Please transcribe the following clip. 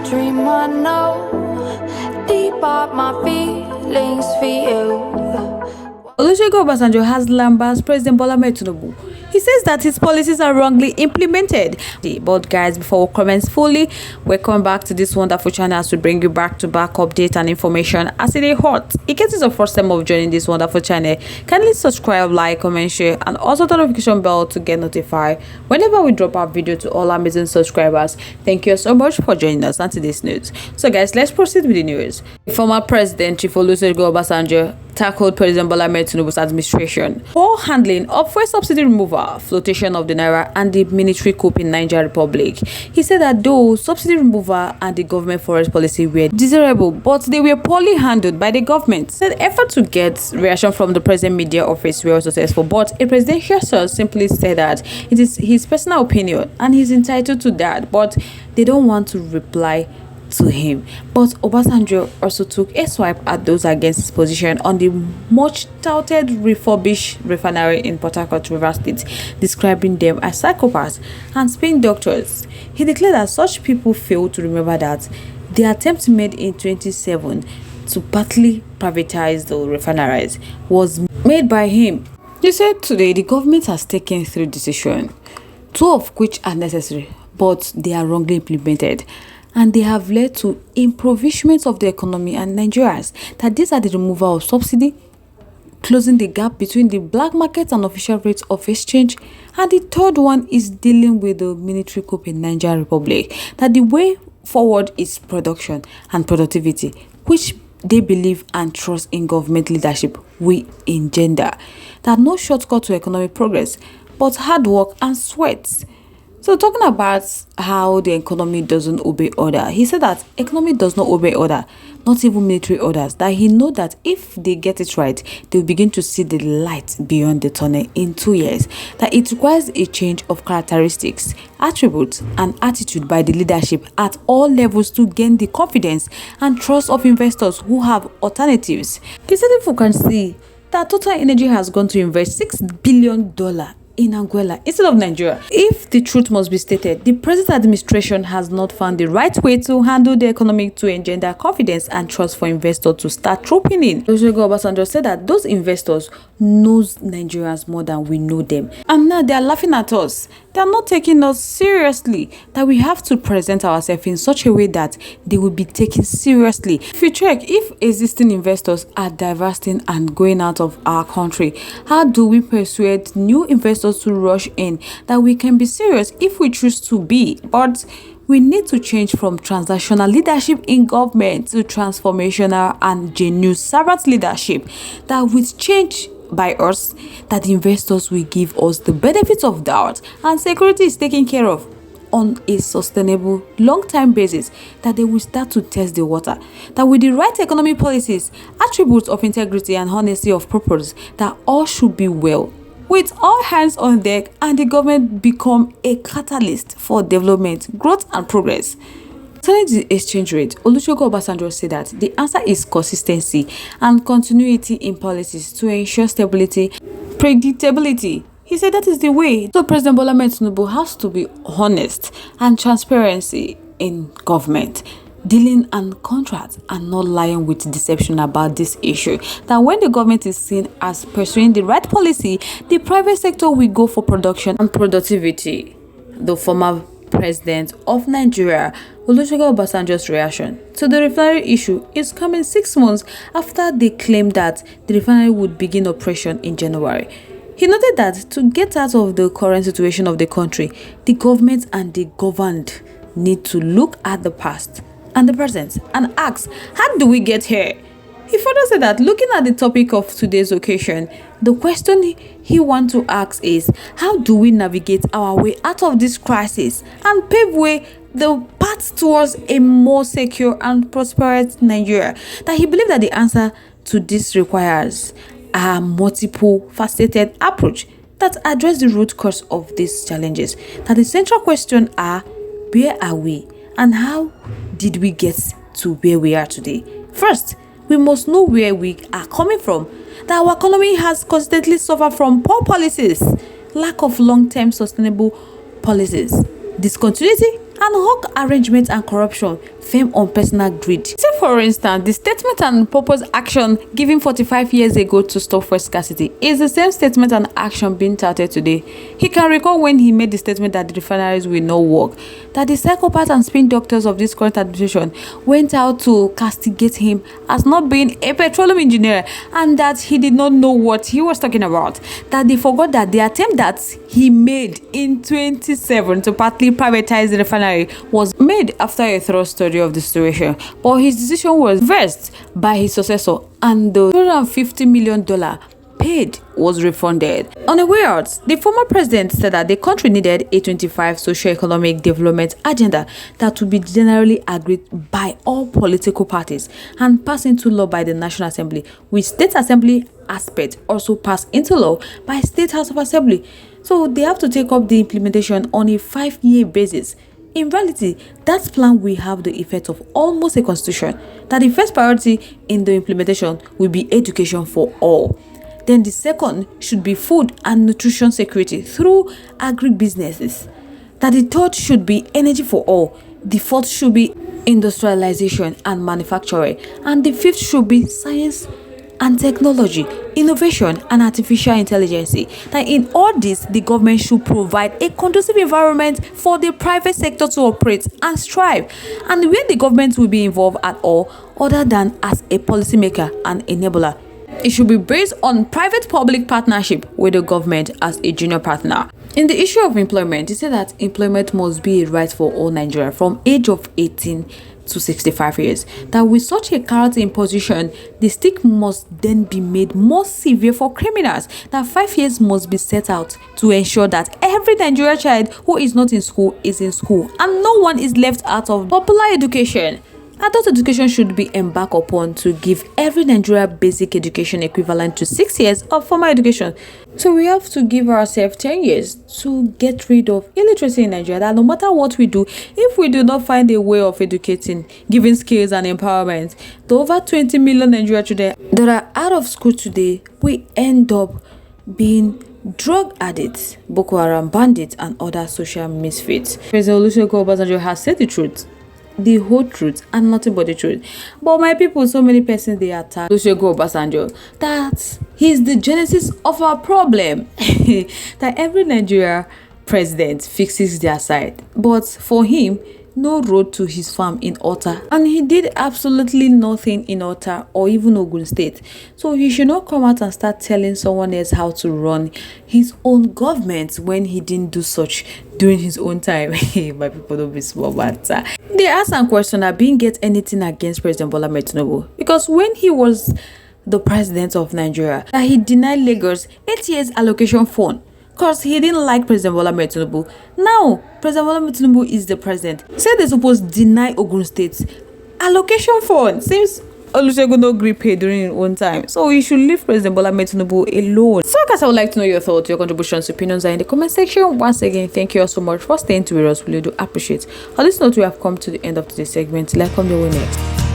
dream I know deep up my feelings for you. Olusegun Abasabjo has lambasted President Tinubu. He says that his policies are wrongly implemented. But guys, before we comment fully, welcome back to this wonderful channel as we bring you back-to-back updates and information as it is hot. In case it's your first time of joining this wonderful channel, kindly subscribe, like, comment, share, and also the notification bell to get notified whenever we drop our video to all amazing subscribers. Thank you so much for joining us on today's news. So guys, let's proceed with the news. The former president, Chief Olusegun Abasabjo, tackled President Tinubu's administration for handling of fuel subsidy removal, flotation of the naira, and the military coup in Niger Republic. He said that though subsidy removal and the government forest policy were desirable, but they were poorly handled by the government. Said effort to get reaction from the president media office were successful, but a presidential source simply said that it is his personal opinion and he's entitled to that, but they don't want to reply to him. But Obasanjo also took a swipe at those against his position on the much touted refurbished refinery in Port Harcourt, Rivers State, describing them as psychopaths and spin doctors. He declared that such people fail to remember that the attempt made in 2007 to partly privatize the refineries was made by him. He said today the government has taken 3 decisions, 2 of which are necessary, but they are wrongly implemented, and they have led to impoverishment of the economy and Nigerians. That these are the removal of subsidy, closing the gap between the black market and official rates of exchange, and the third one is dealing with the military coup in Niger Republic. That the way forward is production and productivity, which they believe and trust in government leadership will engender. That no shortcut to economic progress, but hard work and sweat. So talking about how the economy doesn't obey order, he said that economy does not obey order, not even military orders, that he know that if they get it right, they will begin to see the light beyond the tunnel in 2 years, that it requires a change of characteristics, attributes, and attitude by the leadership at all levels to gain the confidence and trust of investors who have alternatives. He said if we can see that Total Energy has gone to invest $6 billion in Angola instead of Nigeria. If the truth must be stated, the present administration has not found the right way to handle the economy to engender confidence and trust for investors to start trooping in. Olusegun Obasanjo said that those investors knows Nigerians more than we know them, and now they are laughing at us. They are not taking us seriously. That we have to present ourselves in such a way that they will be taken seriously. If you check, if existing investors are divesting and going out of our country, how do we persuade new investors to rush in? That we can be serious if we choose to be, but we need to change from transactional leadership in government to transformational and genuine servant leadership. That with change by us, that the investors will give us the benefits of doubt and security is taken care of on a sustainable long-term basis, that they will start to test the water. That with the right economic policies, attributes of integrity and honesty of purpose, that all should be well, with all hands on deck, and the government become a catalyst for development, growth, and progress. Concerning the exchange rate, Olusegun Obasanjo said that the answer is consistency and continuity in policies to ensure stability, predictability. He said that is the way. So President Tinubu has to be honest and transparency in government, dealing and contracts, and not lying with deception about this issue. That when the government is seen as pursuing the right policy, the private sector will go for production and productivity. The former president of Nigeria, Olusegun Obasanjo's reaction to the refinery issue is coming 6 months after they claimed that the refinery would begin operation in January. He noted that to get out of the current situation of the country, the government and the governed need to look at the past and the present and ask, how do we get here? He further said that looking at the topic of today's occasion, the question he wants to ask is, how do we navigate our way out of this crisis and pave way the path towards a more secure and prosperous Nigeria? That he believes that the answer to this requires a multiple faceted approach that address the root cause of these challenges. That the central question are, where are we and how did we get to where we are today? First, we must know where we are coming from. That our economy has constantly suffered from poor policies, lack of long-term sustainable policies, discontinuity hawk arrangement and corruption firm on personal greed. Say for instance, the statement and proposed action given 45 years ago to stop fuel scarcity is the same statement and action being touted today. He can recall when he made the statement that the refineries will not work, that the psychopaths and spin doctors of this current administration went out to castigate him as not being a petroleum engineer, and that he did not know what he was talking about, that they forgot that the attempt that he made in 2007 to partly privatize the refinery was made after a thorough study of the situation, but his decision was reversed by his successor, and the $250 million paid was refunded. On the way out, the former president said that the country needed a 25 socio-economic development agenda that would be generally agreed by all political parties and passed into law by the National Assembly, with State Assembly aspect also passed into law by State House of Assembly. So they have to take up the implementation on a 5-year basis. In reality, that plan will have the effect of almost a constitution, that the first priority in the implementation will be education for all. Then the second should be food and nutrition security through agribusinesses. That the third should be energy for all. The fourth should be industrialization and manufacturing. And the fifth should be science and technology, innovation and artificial intelligence. That in all this, the government should provide a conducive environment for the private sector to operate and strive, and where the government will be involved at all other than as a policymaker and enabler. It should be based on private-public partnership with the government as a junior partner. In the issue of employment, it said that employment must be a right for all Nigerians from age of 18 to 65 years. That with such a carrot imposition, the stick must then be made more severe for criminals. That 5 years must be set out to ensure that every Nigerian child who is not in school is in school, and no one is left out of popular education. Adult education should be embarked upon to give every Nigerian basic education equivalent to 6 years of formal education. So we have to give ourselves 10 years to get rid of illiteracy in Nigeria. That no matter what we do, if we do not find a way of educating, giving skills and empowerment, the over 20 million Nigerian children that are out of school today will end up being drug addicts, Boko Haram bandits, and other social misfits. President Olusegun has said the truth, the whole truth, and nothing but the truth. But my people, so many persons they attack Olusegun that he's the genesis of our problem. That every Nigeria president fixes their side, but for him, no road to his farm in Ota, and he did absolutely nothing in Ota or even Ogun State. So he should not come out and start telling someone else how to run his own government when he didn't do such during his own time. My people, don't be small matter. They ask and question that being get anything against President Tinubu, because when he was the president of Nigeria, that he denied Lagos 8 years allocation fund because he didn't like President Tinubu. Now President Tinubu is the president. Said they're supposed to deny Ogun State allocation fund. Seems Olusegun no agree pay during his own time, so you should leave President Tinubu alone. So guys, I would like to know your thoughts, your contributions, opinions are in the comment section. Once again, thank you all so much for staying to with us. We really do appreciate. On this note, we have come to the end of today's segment. Let's come your way next.